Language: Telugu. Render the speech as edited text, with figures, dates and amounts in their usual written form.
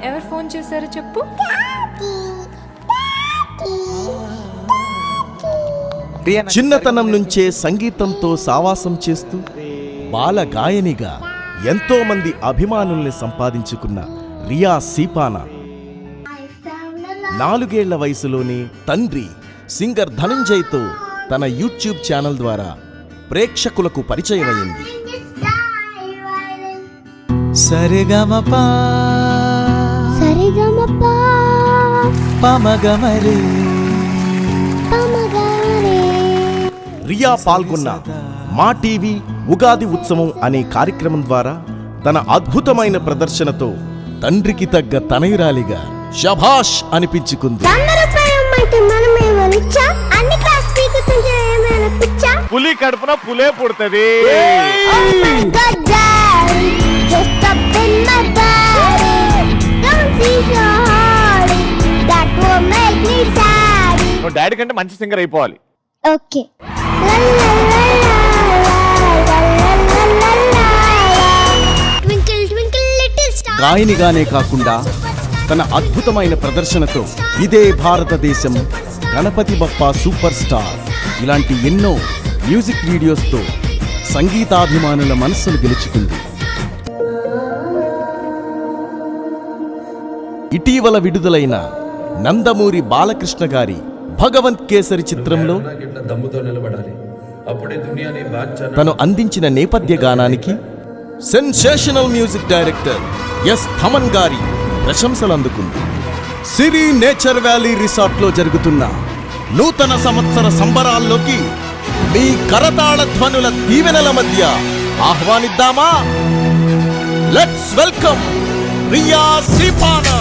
ఎవరు ఫోన్ చేశారో చెప్పు. చిన్నతనం నుంచే సంగీతంతో సావాసం చేస్తూ బాల గాయనిగా ఎంతో మంది అభిమానుల్ని సంపాదించుకున్న రియా సీపానా 4 ఏళ్ల వయసులోనే తండ్రి సింగర్ ధనంజయ్తో తన యూట్యూబ్ ఛానల్ ద్వారా ప్రేక్షకులకు పరిచయమైంది. సరిగమపా సరిగమపా పమగమరే పమగమరే. రియా పాల్గొన్న మా టీవీ ఉగాది ఉత్సవం అనే కార్యక్రమం ద్వారా తన అద్భుతమైన ప్రదర్శనతో తండ్రికి తగ్గ తనయురాలిగా శభాష్ అనిపించుకుంది. పులి కడుపున పులే పుడుతుంది. డాడీ కంటే మంచి సింగర్ అయిపోవాలి. ఓకే. గాయనిగానే కాకుండా తన అద్భుతమైన ప్రదర్శనతో ఇదే భారతదేశం, గణపతి బప్పా సూపర్ స్టార్ ఇలాంటి ఎన్నో మ్యూజిక్ వీడియోస్తో సంగీతాభిమానుల మనస్సును గెలుచుకుంది. ఇటీవల విడుదలైన నందమూరి బాలకృష్ణ గారి భగవంత్ కేసరి చిత్రంలో తను అందించిన నేపథ్య గానానికి sensational music director S Thaman గారి ప్రశంసలు అందుకుంది. సిరి నేచర్ వ్యాలీ రిసార్ట్లో జరుగుతున్న నూతన సంవత్సర సంబరాల్లోకి మీ కరతాళ ధ్వనుల దీవెనల మధ్య ఆహ్వానిద్దామా? Let's welcome Riya సీపానా.